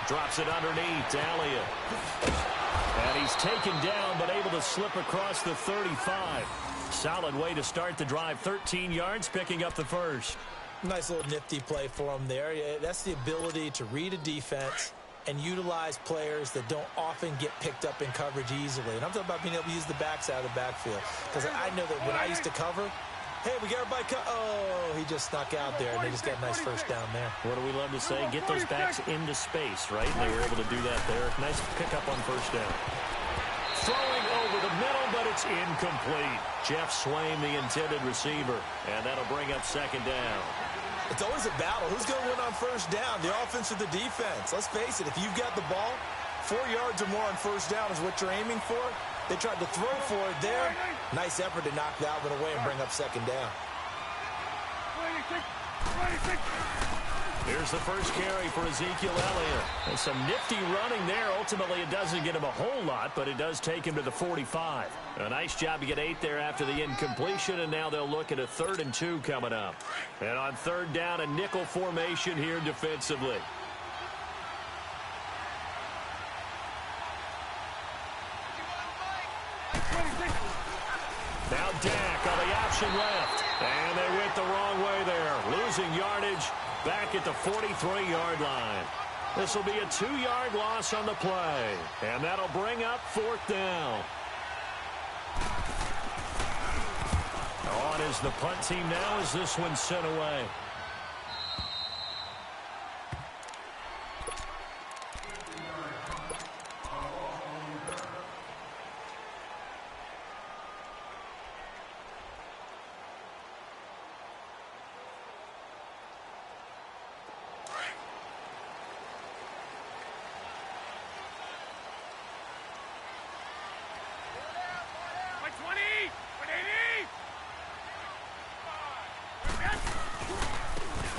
Drops it underneath to Elliott. And he's taken down, but able to slip across the 35. Solid way to start the drive. 13 yards, picking up the first. Nice little nifty play for him there. Yeah, that's the ability to read a defense and utilize players that don't often get picked up in coverage easily. And I'm talking about being able to use the backside of the backfield. Because I know that when I used to cover, hey, we got everybody oh, he just snuck out there, and they just got a nice first down there. What do we love to say? Get those backs into space, right? And they were able to do that there. Nice pickup on first down. Throwing over the middle, but it's incomplete. Jeff Swain, the intended receiver, and that'll bring up second down. It's always a battle. Who's going to win on first down, the offense or the defense? Let's face it, if you've got the ball, 4 yards or more on first down is what you're aiming for. They tried to throw for it there. Nice effort to knock that one away and bring up second down. Here's the first carry for Ezekiel Elliott. And some nifty running there. Ultimately, it doesn't get him a whole lot, but it does take him to the 45. A nice job to get 8 there after the incompletion, and now they'll look at a 3rd and 2 coming up. And on third down, a nickel formation here defensively. Now Dak on the option left. And they went the wrong way there. Losing yardage back at the 43-yard line. This will be a 2-yard loss on the play. And that'll bring up 4th down. On is the punt team now as this one's sent away.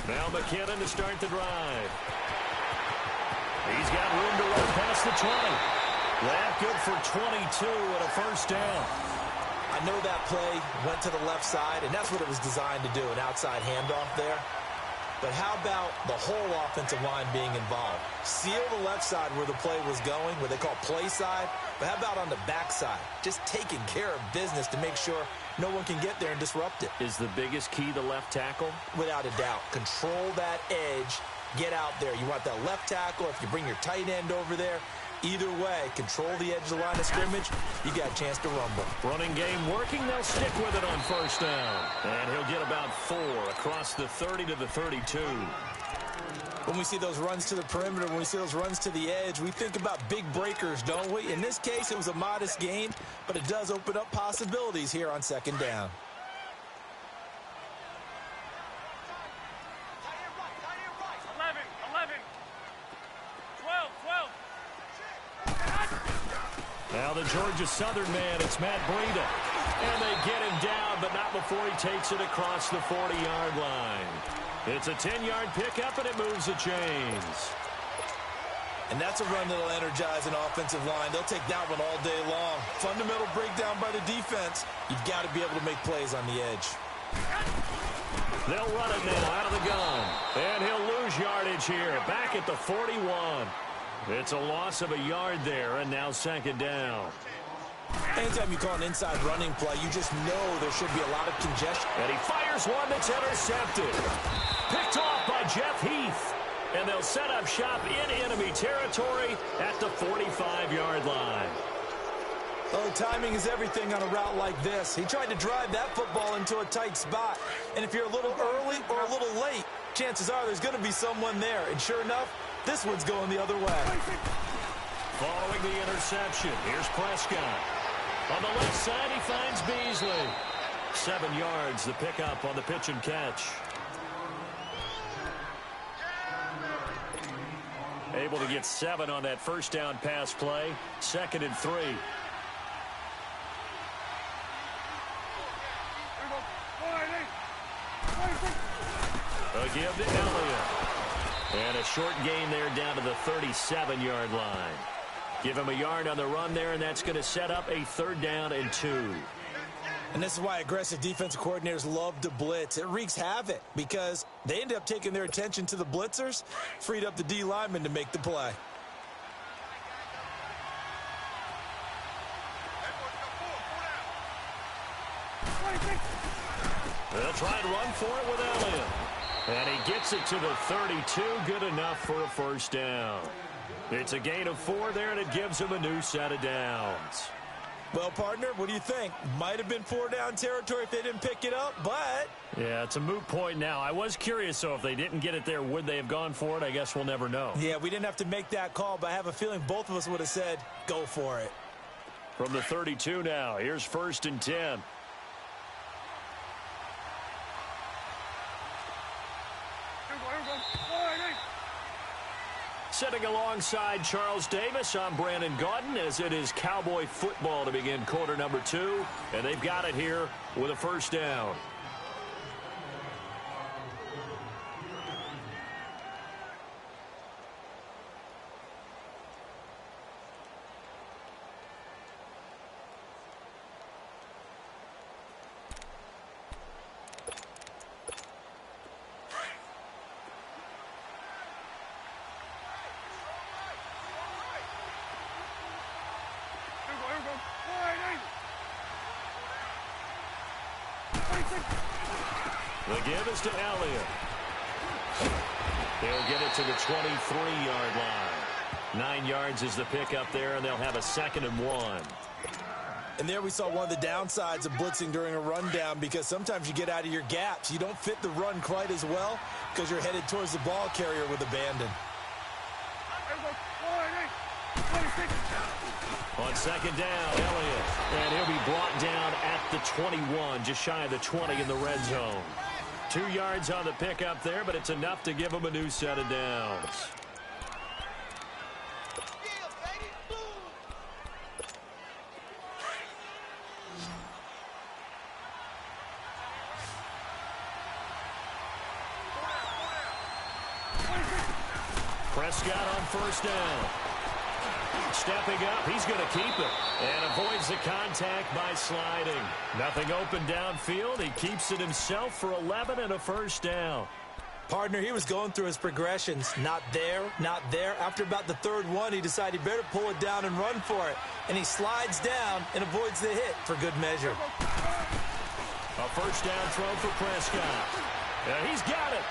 Now McKinnon to start the drive. He's got room to run past the 20. That good for 22 and a first down. I know that play went to the left side, and that's what it was designed to do, an outside handoff there. But how about the whole offensive line being involved? Seal the left side where the play was going, where they call play side. But how about on the backside? Just taking care of business to make sure no one can get there and disrupt it. Is the biggest key the left tackle? Without a doubt. Control that edge. Get out there. You want that left tackle. If you bring your tight end over there, either way, control the edge of the line of scrimmage. You got a chance to rumble. Running game working. They'll stick with it on first down. And he'll get about 4 across the 30 to the 32. When we see those runs to the perimeter, when we see those runs to the edge, we think about big breakers, don't we? In this case, it was a modest gain, but it does open up possibilities here on second down. Now the Georgia Southern man, it's Matt Breida. And they get him down, but not before he takes it across the 40-yard line. It's a 10-yard pickup, and it moves the chains. And that's a run that'll energize an offensive line. They'll take that one all day long. Fundamental breakdown by the defense. You've got to be able to make plays on the edge. They'll run it now out of the gun. And he'll lose yardage here, back at the 41. It's a loss of a yard there, and now second down. Anytime you call an inside running play, you just know there should be a lot of congestion. And he fires one that's intercepted. Picked off by Jeff Heath. And they'll set up shop in enemy territory at the 45-yard line. Oh, timing is everything on a route like this. He tried to drive that football into a tight spot. And if you're a little early or a little late, chances are there's going to be someone there. And sure enough, this one's going the other way. Following the interception, here's Prescott. On the left side, he finds Beasley. 7 yards, the pickup on the pitch and catch. Able to get 7 on that first down pass play. 2nd and 3. A give to Elliott. And a short gain there down to the 37-yard line. Give him a yard on the run there, and that's going to set up a 3rd down and 2. And this is why aggressive defensive coordinators love to blitz. It wreaks havoc because they end up taking their attention to the blitzers, freed up the D lineman to make the play. They'll try and run for it with Elliott. And he gets it to the 32. Good enough for a first down. It's a gain of 4 there, and it gives him a new set of downs. Well, partner, what do you think? Might have been 4-down territory if they didn't pick it up, but... Yeah, it's a moot point now. I was curious, so if they didn't get it there, would they have gone for it? I guess we'll never know. Yeah, we didn't have to make that call, but I have a feeling both of us would have said, go for it. From the 32 now, here's 1st and 10. Sitting alongside Charles Davis, I'm Brandon Gaudin, as it is Cowboy football to begin quarter number 2. And they've got it here with a first down. The give is to Elliott. He'll get it to the 23-yard line. 9 yards is the pickup there, and they'll have a 2nd and 1. And there we saw one of the downsides of blitzing during a rundown, because sometimes you get out of your gaps. You don't fit the run quite as well because you're headed towards the ball carrier with abandon. On 2nd down, Elliott. And he'll be brought down at the 21, just shy of the 20 in the red zone. 2 yards on the pickup there, but it's enough to give him a new set of downs. Prescott on 1st down. Stepping up, he's going to keep it. And avoids the contact by sliding. Nothing open downfield. He keeps it himself for 11 and a first down. Partner, he was going through his progressions. Not there, not there. After about the 3rd one, he decided he better pull it down and run for it. And he slides down and avoids the hit for good measure. A first down throw for Prescott. And he's got it.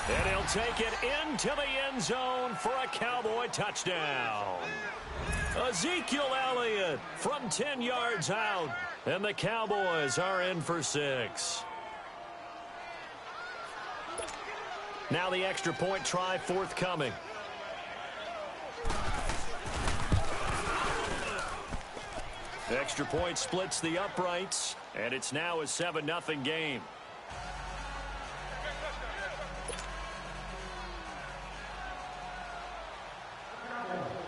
And he'll take it into the end zone for a Cowboy touchdown. Ezekiel Elliott from 10 yards out. And the Cowboys are in for 6. Now the extra point try forthcoming. Extra point splits the uprights. And it's now a 7-0 game.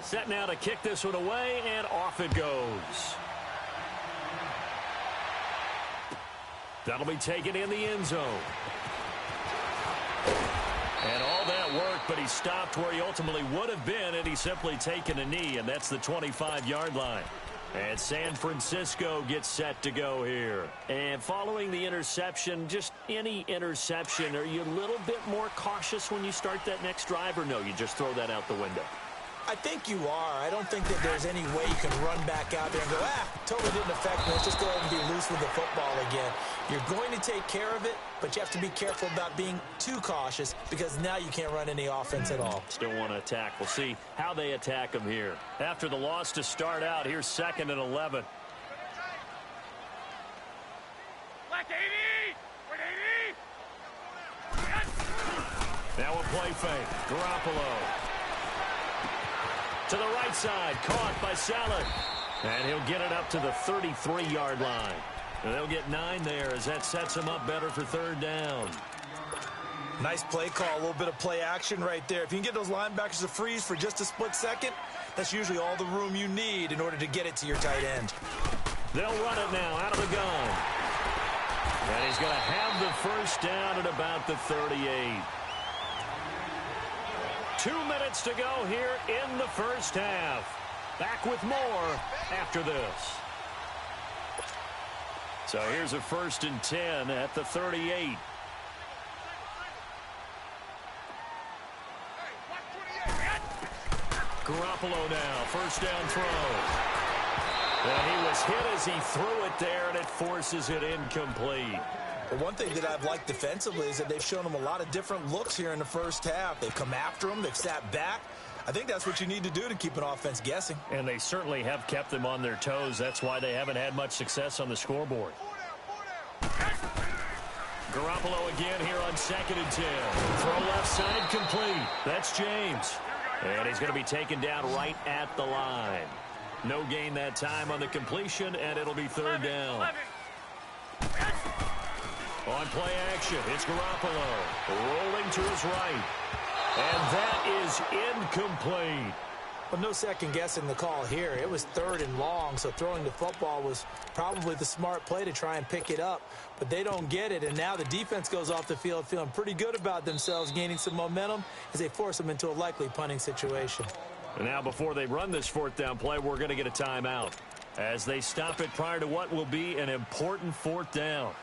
Set now to kick this one away, and off it goes. That'll be taken in the end zone. And all that work, but he stopped where he ultimately would have been had he simply taken a knee, and that's the 25-yard line. And San Francisco gets set to go here. And following the interception, just any interception, are you a little bit more cautious when you start that next drive, or no, you just throw that out the window? I think you are. I don't think that there's any way you can run back out there and go, totally didn't affect me. Let's just go ahead and be loose with the football again. You're going to take care of it, but you have to be careful about being too cautious, because now you can't run any offense at all. Still want to attack. We'll see how they attack him here. After the loss to start out, here's 2nd and 11. Now a play fake. Garoppolo. To the right side, caught by Saleh. And he'll get it up to the 33-yard line. And they'll get 9 there as that sets him up better for 3rd down. Nice play call, a little bit of play action right there. If you can get those linebackers to freeze for just a split second, that's usually all the room you need in order to get it to your tight end. They'll run it now out of the gun. And he's going to have the first down at about the 38. 2 minutes to go here in the first half. Back with more after this. So here's a 1st and 10 at the 38. Garoppolo now, first down throw. And he was hit as he threw it there, and it forces it incomplete. But one thing that I've liked defensively is that they've shown him a lot of different looks here in the first half. They've come after him. They've sat back. I think that's what you need to do to keep an offense guessing. And they certainly have kept them on their toes. That's why they haven't had much success on the scoreboard. Garoppolo again here on 2nd and 10. Throw left side complete. That's James. And he's going to be taken down right at the line. No gain that time on the completion, and it'll be 3rd down. On play action, it's Garoppolo. Rolling to his right. And that is incomplete. Well, no second guessing the call here. It was 3rd and long, so throwing the football was probably the smart play to try and pick it up. But they don't get it, and now the defense goes off the field feeling pretty good about themselves, gaining some momentum as they force them into a likely punting situation. And now before they run this 4th down play, we're going to get a timeout as they stop it prior to what will be an important 4th down.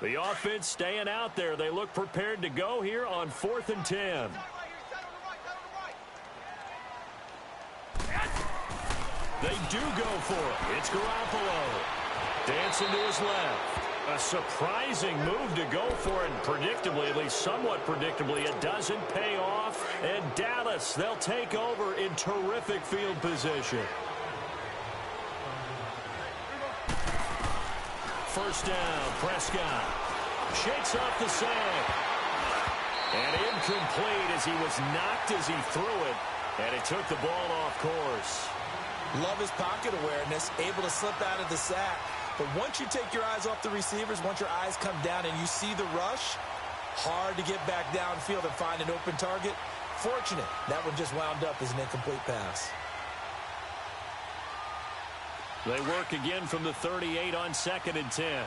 The offense staying out there. They look prepared to go here on 4th and 10. They do go for it. It's Garoppolo. Dancing to his left. A surprising move to go for it. Predictably, at least somewhat predictably, it doesn't pay off. And Dallas, they'll take over in terrific field position. 1st down, Prescott shakes off the sack. And incomplete as he was knocked as he threw it. And it took the ball off course. Love his pocket awareness, able to slip out of the sack. But once you take your eyes off the receivers, once your eyes come down and you see the rush, hard to get back downfield and find an open target. Fortunate, that one just wound up as an incomplete pass. They work again from the 38 on 2nd and 10.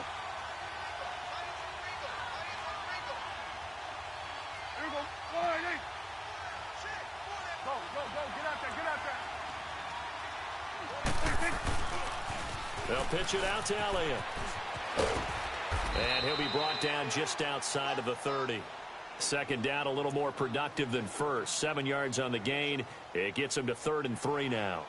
They'll pitch it out to Elliott. And he'll be brought down just outside of the 30. 2nd down, a little more productive than 1st. 7 yards on the gain. It gets him to 3rd and 3 now.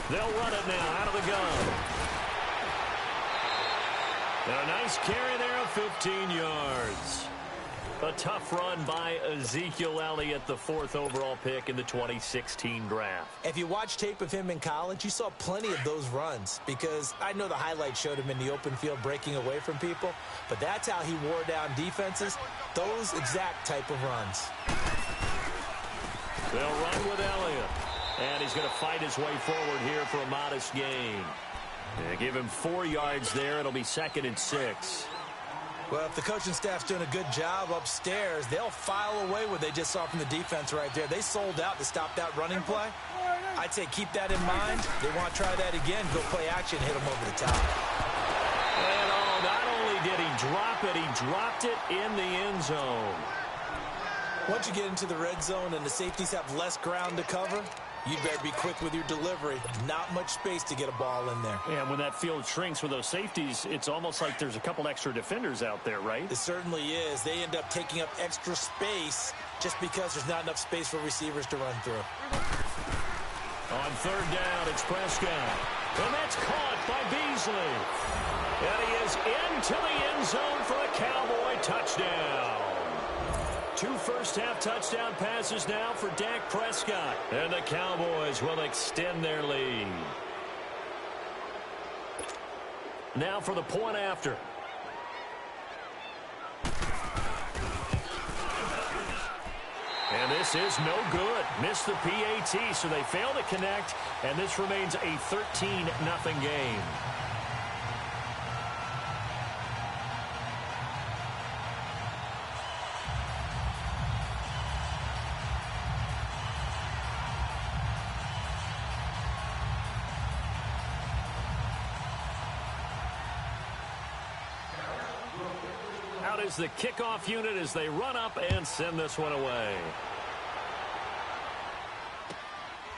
They'll run it now out of the gun. And a nice carry there of 15 yards. A tough run by Ezekiel Elliott, the 4th overall pick in the 2016 draft. If you watch tape of him in college, you saw plenty of those runs because I know the highlights showed him in the open field breaking away from people, but that's how he wore down defenses, those exact type of runs. They'll run with Elliott, and he's going to fight his way forward here for a modest gain. They give him 4 yards there. It'll be 2nd and 6. Well, if the coaching staff's doing a good job upstairs, they'll file away what they just saw from the defense right there. They sold out to stop that running play. I'd say keep that in mind. They want to try that again, go play action, hit them over the top. And not only did he drop it, he dropped it in the end zone. Once you get into the red zone and the safeties have less ground to cover, you better be quick with your delivery. Not much space to get a ball in there. And when that field shrinks with those safeties, it's almost like there's a couple extra defenders out there, right? It certainly is. They end up taking up extra space just because there's not enough space for receivers to run through. On 3rd down, it's Prescott. And that's caught by Beasley. And he is into the end zone for a Cowboy touchdown. 2 first-half touchdown passes now for Dak Prescott. And the Cowboys will extend their lead. Now for the point after. And this is no good. Missed the PAT, so they fail to connect. And this remains a 13-0 game. Out is the kickoff unit as they run up and send this one away.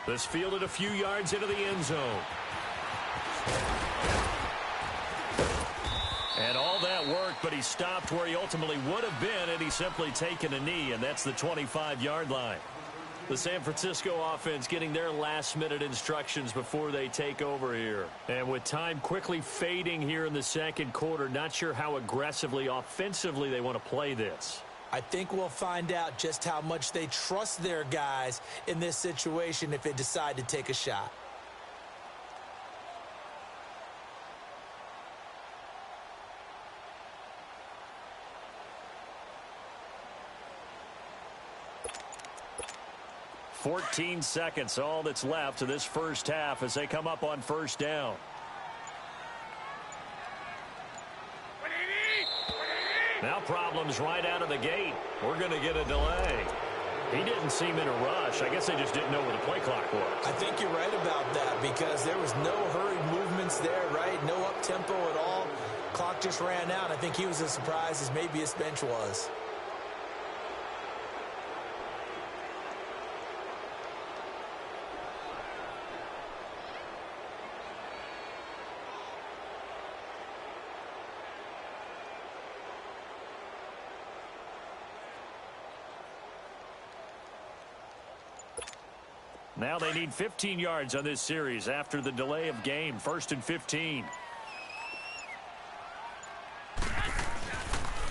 This fielded a few yards into the end zone. And all that worked, but he stopped where he ultimately would have been had he simply taken a knee, and that's the 25-yard line. The San Francisco offense getting their last-minute instructions before they take over here. And with time quickly fading here in the second quarter, not sure how aggressively, offensively they want to play this. I think we'll find out just how much they trust their guys in this situation if they decide to take a shot. "14 seconds, all that's left to this first half as they come up on first down. Now problems right out of the gate. We're going to get a delay. He didn't seem in a rush. I guess they just didn't know where the play clock was. I think you're right about that because there was no hurried movements there, right? No up-tempo at all. Clock just ran out. I think he was as surprised as maybe his bench was. Now they need 15 yards on this series after the delay of game. 1st and 15.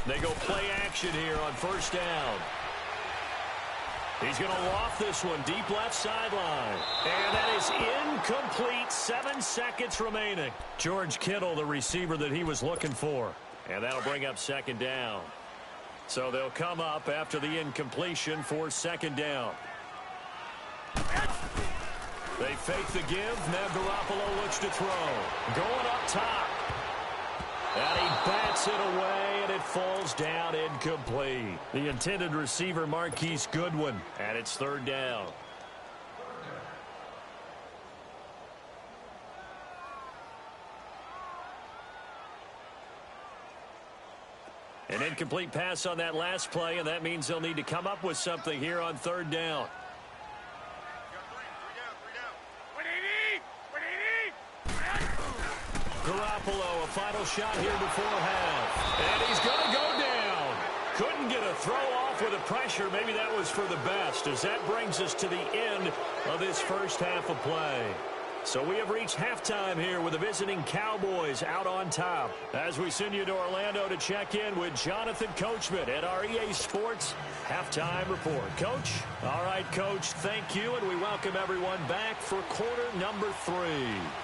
They go play action here on first down. He's going to loft this one deep left sideline. And that is incomplete. 7 seconds remaining. George Kittle, the receiver that he was looking for. And that'll bring up second down. So they'll come up after the incompletion for second down. They fake the give. Now Garoppolo looks to throw. Going up top. And he bats it away, and it falls down incomplete. The intended receiver, Marquise Goodwin. And it's third down. An incomplete pass on that last play, and that means they'll need to come up with something here on third down. Garoppolo, a final shot here before half. And he's going to go down. Couldn't get a throw off with the pressure. Maybe that was for the best, as that brings us to the end of this first half of play. So we have reached halftime here with the visiting Cowboys out on top. As we send you to Orlando to check in with Jonathan Coachman at our EA Sports Halftime Report. Coach? All right, Coach, thank you, and we welcome everyone back for quarter number 3.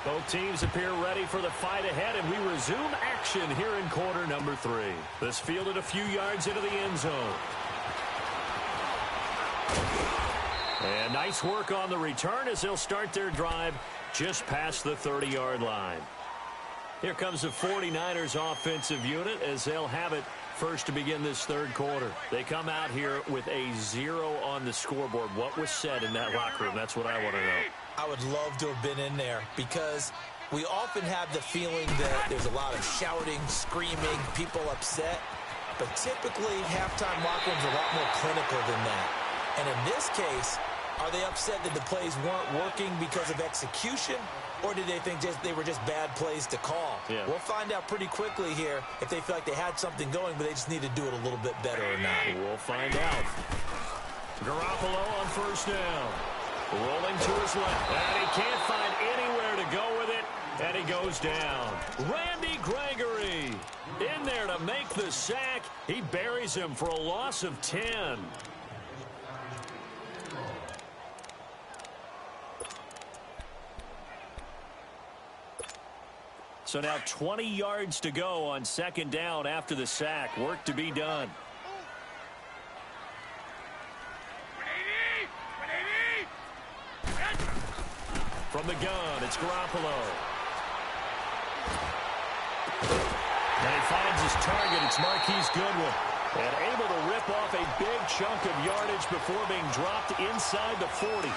Both teams appear ready for the fight ahead, and we resume action here in quarter number 3. This fielded a few yards into the end zone. And nice work on the return as they'll start their drive just past the 30-yard line. Here comes the 49ers offensive unit as they'll have it first to begin this third quarter. They come out here with a 0 on the scoreboard. What was said in that locker room? That's what I want to know. I would love to have been in there because we often have the feeling that there's a lot of shouting, screaming, people upset. But typically, halftime locker rooms are a lot more clinical than that. And in this case, are they upset that the plays weren't working because of execution, or did they think they were just bad plays to call? Yeah. We'll find out pretty quickly here if they feel like they had something going, but they just need to do it a little bit better or not. We'll find out. Garoppolo on first down. Rolling to his left. And he can't find anywhere to go with it, and he goes down. Randy Gregory in there to make the sack. He buries him for a loss of 10. So now 20 yards to go on second down after the sack. Work to be done. From the gun, it's Garoppolo. And he finds his target. It's Marquise Goodwin. And able to rip off a big chunk of yardage before being dropped inside the 40.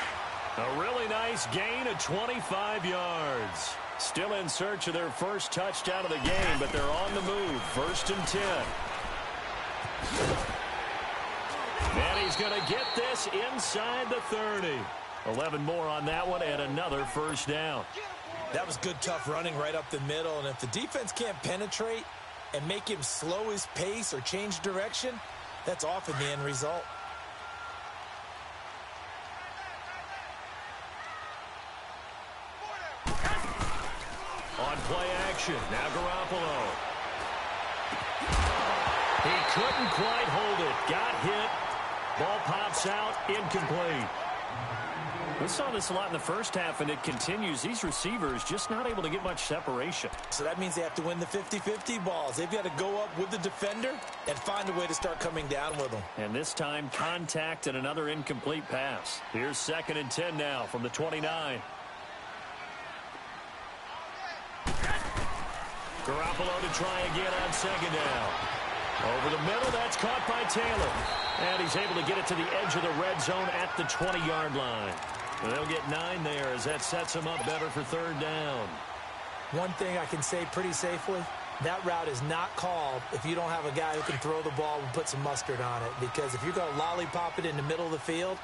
A really nice gain of 25 yards. Still in search of their first touchdown of the game, but they're on the move. 1st and 10. And he's going to get this inside the 30. 11 more on that one and another first down. That was good, tough running right up the middle. And if the defense can't penetrate and make him slow his pace or change direction, that's often the end result. On play action, now Garoppolo. He couldn't quite hold it. Got hit. Ball pops out, incomplete. We saw this a lot in the first half, and it continues. These receivers just not able to get much separation. So that means they have to win the 50-50 balls. They've got to go up with the defender and find a way to start coming down with them. And this time, contact and another incomplete pass. Here's 2nd and 10 now from the 29. Garoppolo to try again on 2nd down. Over the middle, that's caught by Taylor. And he's able to get it to the edge of the red zone at the 20-yard line. And they'll get 9 there as that sets them up better for 3rd down. One thing I can say pretty safely, that route is not called if you don't have a guy who can throw the ball and put some mustard on it. Because if you're going to lollipop it in the middle of the field,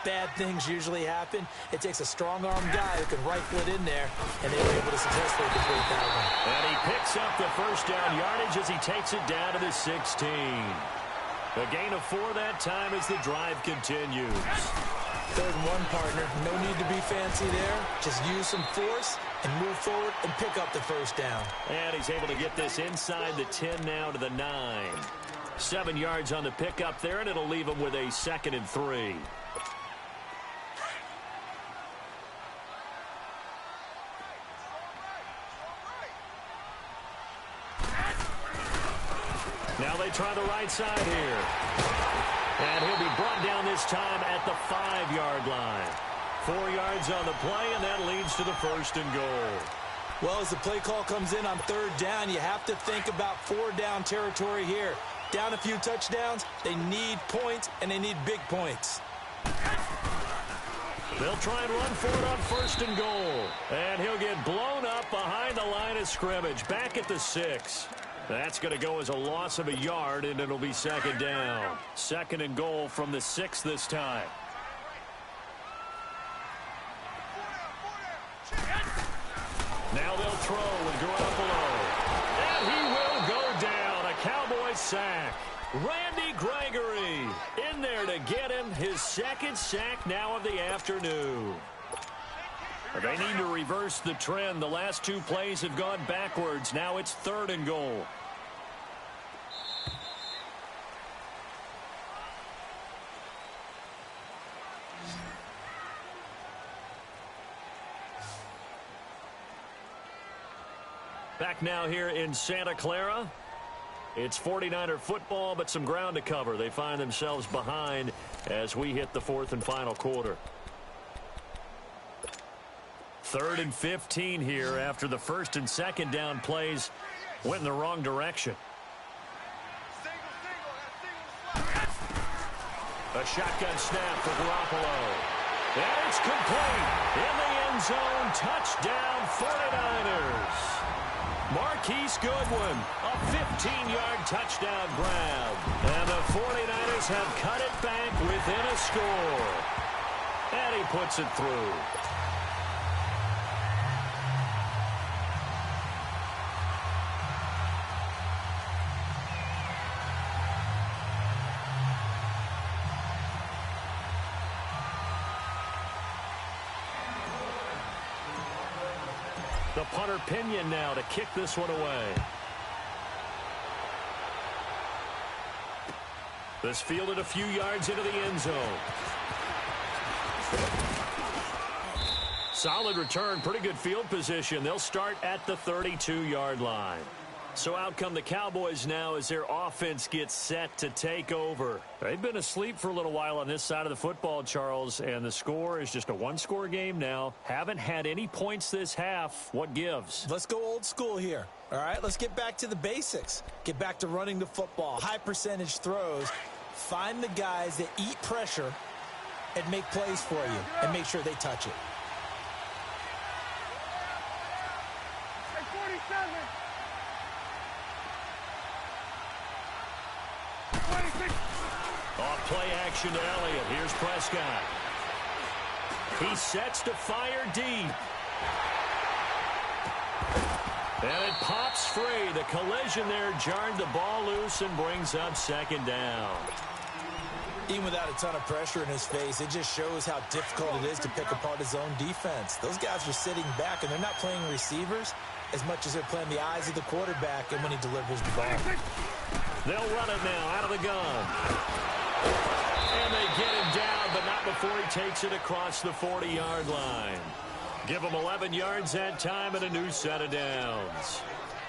bad things usually happen. It takes a strong-armed guy who can rifle it in there, and they were able to successfully complete that one. And he picks up the first down yardage as he takes it down to the 16. A gain of 4 that time as the drive continues. 3rd and 1, partner. No need to be fancy there. Just use some force and move forward and pick up the first down. And he's able to get this inside the 10 now to the 9. 7 yards on the pickup there, and it'll leave him with a 2nd and 3. Now they try the right side here. And he'll be brought down this time at the 5-yard line. 4 yards on the play, and that leads to the 1st and goal. Well, as the play call comes in on 3rd down, you have to think about 4-down territory here. Down a few touchdowns, they need points, and they need big points. They'll try and run for it on 1st and goal. And he'll get blown up behind the line of scrimmage, back at the 6. That's going to go as a loss of a yard, and it'll be 2nd down. 2nd and goal from the 6 this time. Now they'll throw with Garoppolo. And he will go down. A Cowboys sack. Randy Gregory in there to get him his 2nd sack now of the afternoon. They need to reverse the trend. The last 2 plays have gone backwards. Now it's 3rd and goal. Back now here in Santa Clara. It's 49er football, but some ground to cover. They find themselves behind as we hit the 4th and final quarter. 3rd and 15 here after the 1st and 2nd down plays went in the wrong direction. A shotgun snap for Garoppolo. And it's complete. In the end zone, touchdown 49ers. Marquise Goodwin, a 15-yard touchdown grab. And the 49ers have cut it back within a score. And he puts it through. The punter Pinion now to kick this one away. This fielded a few yards into the end zone. Solid return, pretty good field position. They'll start at the 32-yard line. So out come the Cowboys now as their offense gets set to take over. They've been asleep for a little while on this side of the football, Charles, and the score is just a one-score game now. Haven't had any points this half. What gives? Let's go old school here. All right, let's get back to the basics. Get back to running the football, high percentage throws. Find the guys that eat pressure and make plays for you and make sure they touch it. Off play action to Elliott. Here's Prescott. He sets to fire deep. And it pops free. The collision there jarred the ball loose and brings up second down. Even without a ton of pressure in his face, it just shows how difficult it is to pick apart his own defense. Those guys are sitting back, and they're not playing receivers as much as they're playing the eyes of the quarterback and when he delivers the ball. They'll run it now out of the gun. And they get him down, but not before he takes it across the 40-yard line. Give him 11 yards that time and a new set of downs.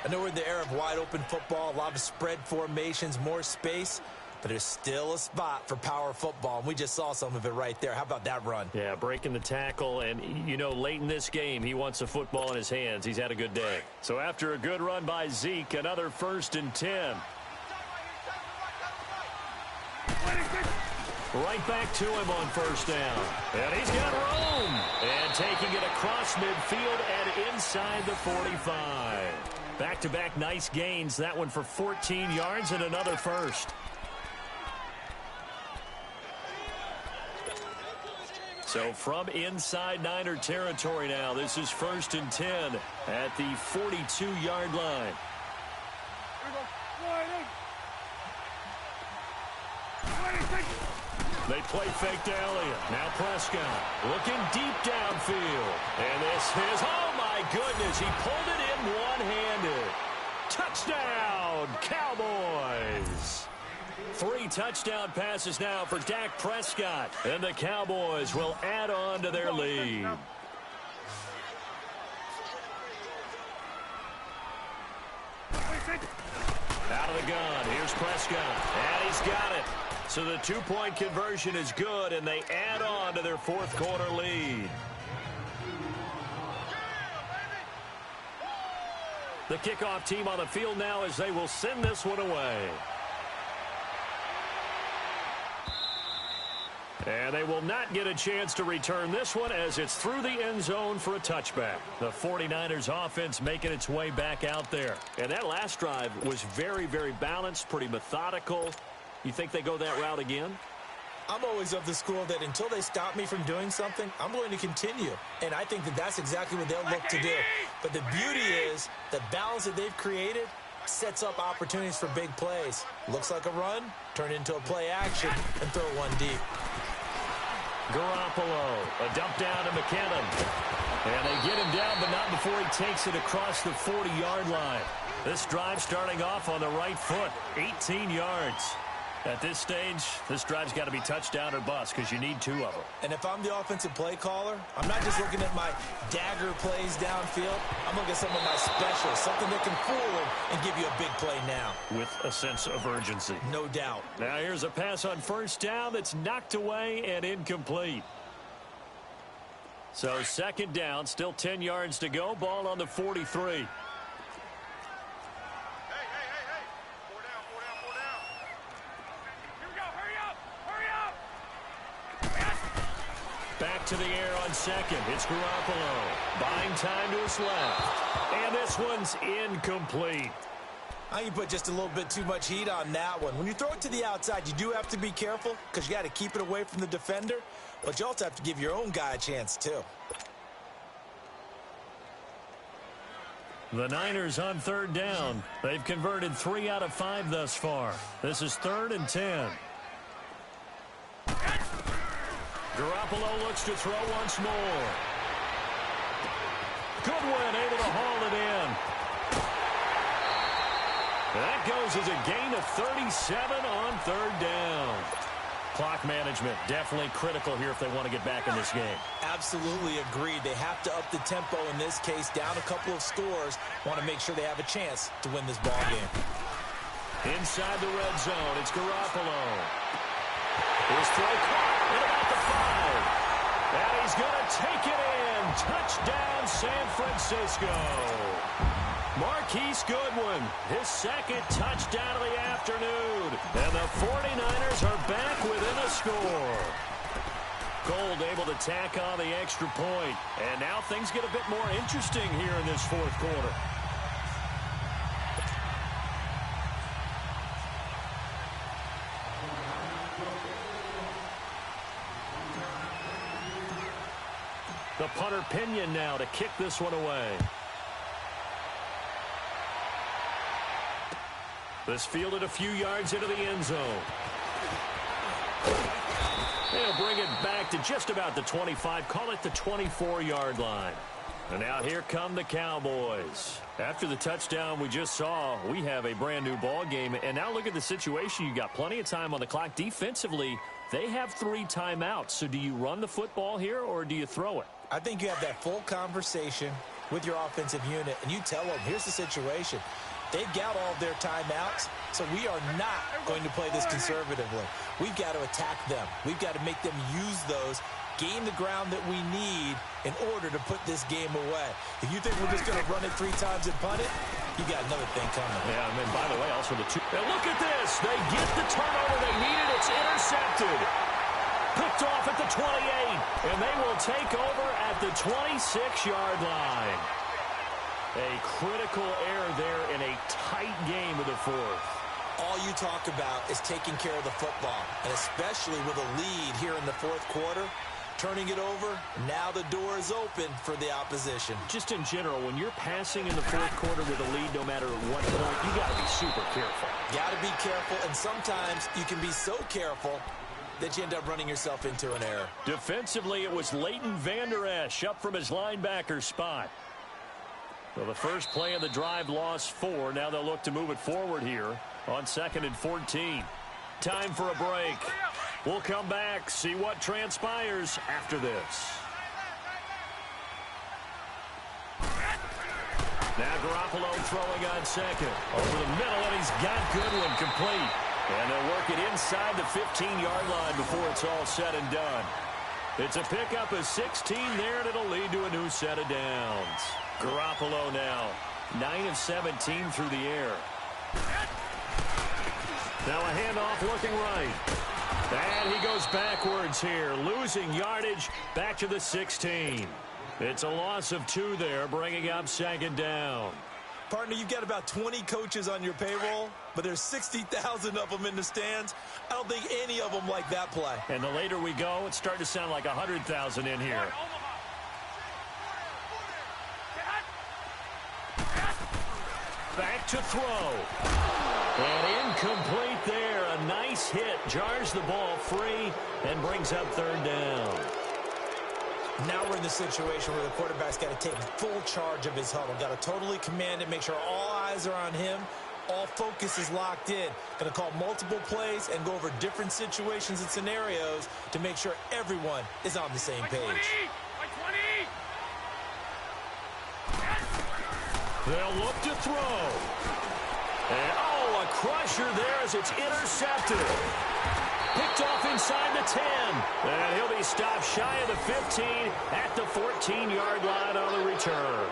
I know we're in the era of wide-open football, a lot of spread formations, more space, but there's still a spot for power football, and we just saw some of it right there. How about that run? Yeah, breaking the tackle, and, you know, late in this game, he wants the football in his hands. He's had a good day. So after a good run by Zeke, another 1st and 10. Right back to him on 1st down. And he's got room. And taking it across midfield and inside the 45. Back-to-back nice gains. That one for 14 yards and another 1st. So from inside Niner territory now, this is 1st and 10 at the 42-yard line. They play fake to Elliott. Now Prescott looking deep downfield. And this is, oh my goodness, he pulled it in one-handed. Touchdown, Cowboys. 3 touchdown passes now for Dak Prescott. And the Cowboys will add on to their lead. Out of the gun, here's Prescott. And he's got it. So the 2-point conversion is good, and they add on to their 4th quarter lead. The kickoff team on the field now as they will send this one away. And they will not get a chance to return this one as it's through the end zone for a touchback. The 49ers offense making its way back out there. And that last drive was very, very balanced, pretty methodical. You think they go that route again? I'm always of the school that until they stop me from doing something, I'm going to continue. And I think that that's exactly what they'll look to do. But the beauty is the balance that they've created sets up opportunities for big plays. Looks like a run, turn it into a play action, and throw one deep. Garoppolo, a dump down to McKinnon. And they get him down, but not before he takes it across the 40-yard line. This drive starting off on the right foot, 18 yards. At this stage, this drive's got to be touchdown or bust because you need 2 of them. And if I'm the offensive play caller, I'm not just looking at my dagger plays downfield. I'm looking at some of my specials, something that can fool him and give you a big play now. With a sense of urgency. No doubt. Now here's a pass on 1st down that's knocked away and incomplete. So 2nd down, still 10 yards to go. Ball on the 43. Back to the air on 2nd. It's Garoppolo. Buying time to his left. And this one's incomplete. I think you put just a little bit too much heat on that one. When you throw it to the outside, you do have to be careful because you got to keep it away from the defender. But you also have to give your own guy a chance, too. The Niners on 3rd down. They've converted 3 out of 5 thus far. This is 3rd and 10. Garoppolo looks to throw once more. Goodwin able to haul it in. That goes as a gain of 37 on 3rd down. Clock management definitely critical here if they want to get back in this game. Absolutely agreed. They have to up the tempo in this case, down a couple of scores. Want to make sure they have a chance to win this ball game. Inside the red zone, it's Garoppolo. His throw caught at about the 5. And he's going to take it in. Touchdown, San Francisco. Marquise Goodwin, his 2nd touchdown of the afternoon. And the 49ers are back within a score. Gold able to tack on the extra point. And now things get a bit more interesting here in this 4th quarter. The punter Pinion now to kick this one away. This fielded a few yards into the end zone. They'll bring it back to just about the 25. Call it the 24-yard line. And now here come the Cowboys. After the touchdown we just saw, we have a brand-new ball game. And now look at the situation. You got plenty of time on the clock. Defensively, they have 3 timeouts. So do you run the football here or do you throw it? I think you have that full conversation with your offensive unit, and you tell them, here's the situation. They've got all of their timeouts, so we are not going to play this conservatively. We've got to attack them. We've got to make them use those, gain the ground that we need in order to put this game away. If you think we're just going to run it 3 times and punt it, you got another thing coming. Yeah, and then, by the way, also the 2. And look at this. They get the turnover they needed. It's intercepted. Picked off at the 28, and they will take over at the 26-yard line. A critical error there in a tight game of the 4th. All you talk about is taking care of the football, and especially with a lead here in the 4th quarter, turning it over, now the door is open for the opposition. Just in general, when you're passing in the 4th quarter with a lead, no matter what point, you got to be super careful. Got to be careful, and sometimes you can be so careful that you end up running yourself into an error. Defensively, it was Leighton Vander Esch up from his linebacker spot. So the first play of the drive lost 4. Now they'll look to move it forward here on 2nd and 14. Time for a break. We'll come back, see what transpires after this. Now Garoppolo throwing on 2nd. Over the middle, and he's got Goodwin complete. And they'll work it inside the 15-yard line before it's all said and done. It's a pickup of 16 there, and it'll lead to a new set of downs. Garoppolo now, 9 of 17 through the air. Now a handoff looking right. And he goes backwards here, losing yardage back to the 16. It's a loss of 2 there, bringing up 2nd down. Partner, you've got about 20 coaches on your payroll, but there's 60,000 of them in the stands. I don't think any of them like that play. And the later we go, it's starting to sound like 100,000 in here. Back to throw. And incomplete there. A nice hit. Jars the ball free and brings up 3rd down. Now we're in the situation where the quarterback's got to take full charge of his huddle. Got to totally command it, make sure all eyes are on him. All focus is locked in. Going to call multiple plays and go over different situations and scenarios to make sure everyone is on the same page. They'll look to throw. And, oh, a crusher there as it's intercepted. Picked off inside the 10. And he'll be stopped shy of the 15 at the 14-yard line on the return.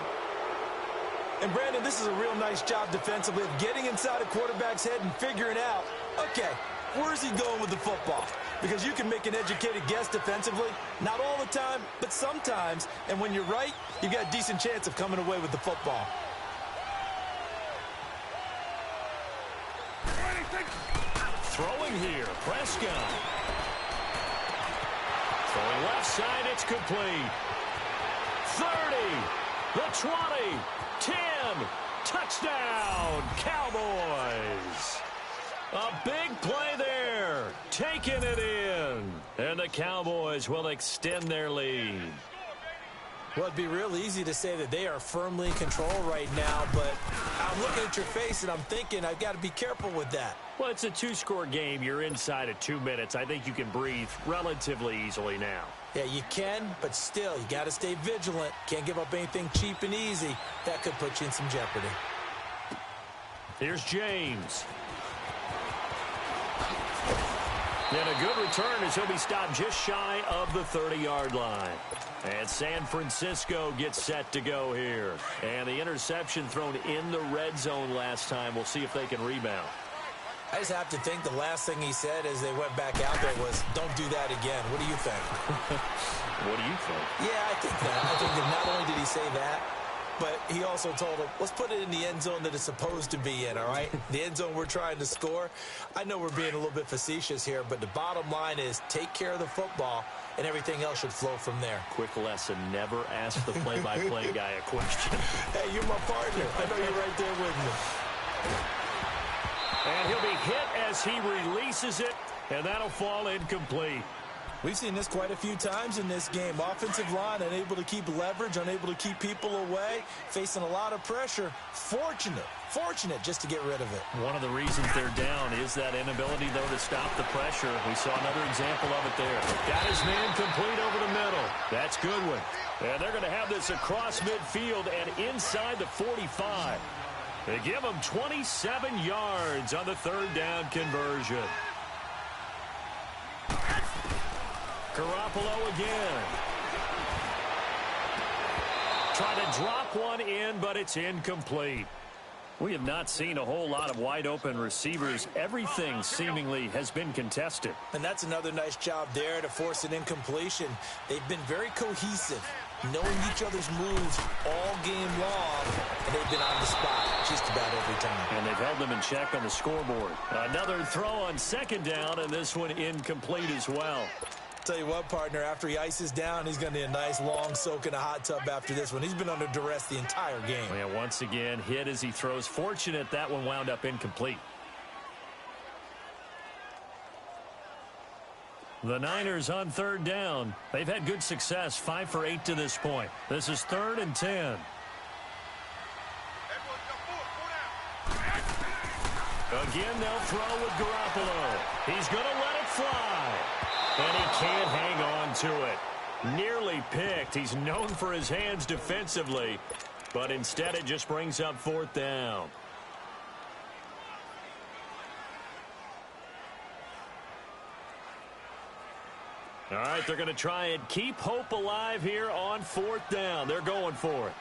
And, Brandon, this is a real nice job defensively of getting inside a quarterback's head and figuring out, okay, where's he going with the football? Because you can make an educated guess defensively, not all the time, but sometimes. And when you're right, you've got a decent chance of coming away with the football. Throwing here, Prescott. Throwing left side, it's complete. 30, the 20, 10, touchdown, Cowboys. A big play there, taking it in. And the Cowboys will extend their lead. Well, it'd be real easy to say that they are firmly in control right now, but I'm looking at your face and I'm thinking I've got to be careful with that. Well, it's a 2-score game. You're inside of 2 minutes. I think you can breathe relatively easily now. Yeah, you can, but still, you got to stay vigilant. Can't give up anything cheap and easy. That could put you in some jeopardy. Here's James. And a good return as he'll be stopped just shy of the 30-yard line. And San Francisco gets set to go here. And the interception thrown in the red zone last time. We'll see if they can rebound. I just have to think the last thing he said as they went back out there was, don't do that again. What do you think? What do you think? Yeah, I think that. I think that not only did he say that, But he also told him, let's put it in the end zone that it's supposed to be in, all right? The end zone we're trying to score. I know we're being a little bit facetious here, but the bottom line is take care of the football, and everything else should flow from there. Quick lesson, never ask the play-by-play guy a question. Hey, you're my partner. I know you're right there with me. And he'll be hit as he releases it, and that'll fall incomplete. We've seen this quite a few times in this game. Offensive line unable to keep leverage, unable to keep people away, facing a lot of pressure. Fortunate just to get rid of it. One of the reasons they're down is that inability, though, to stop the pressure. We saw another example of it there. Got his man complete over the middle. That's good one. And they're going to have this across midfield and inside the 45. They give him 27 yards on the third down conversion. Garoppolo again. Trying to drop one in, but it's incomplete. We have not seen a whole lot of wide-open receivers. Everything seemingly has been contested. And that's another nice job there to force an incompletion. They've been very cohesive, knowing each other's moves all game long, and they've been on the spot just about every time. And they've held them in check on the scoreboard. Another throw on second down, and this one incomplete as well. Tell you what, partner, after he ices down, he's going to need a nice long soak in a hot tub after this one. He's been under duress the entire game. Yeah, once again, hit as he throws. Fortunate that one wound up incomplete. The Niners on third down. They've had good success, 5 for 8 to this point. This is 3rd and 10. Again, they'll throw with Garoppolo. He's going to let it fly. And he can't hang on to it. Nearly picked. He's known for his hands defensively, but instead it just brings up 4th down. All right, they're going to try and keep hope alive here on 4th down. They're going for it.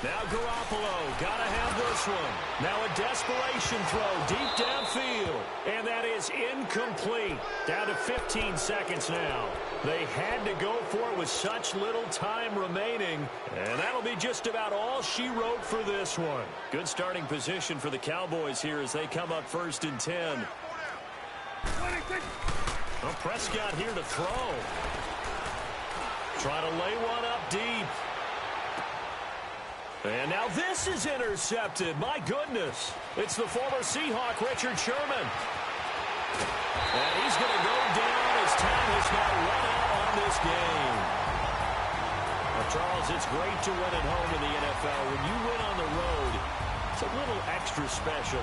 Now Garoppolo, got to have this one. Now a desperation throw deep downfield. And that is incomplete. Down to 15 seconds now. They had to go for it with such little time remaining. And that'll be just about all she wrote for this one. Good starting position for the Cowboys here as they come up 1st and 10. Well, Prescott here to throw. Try to lay one up deep. And now this is intercepted. My goodness. It's the former Seahawk, Richard Sherman. And he's going to go down as time has now run out on this game. Well, Charles, it's great to win at home in the NFL. When you win on the road, it's a little extra special.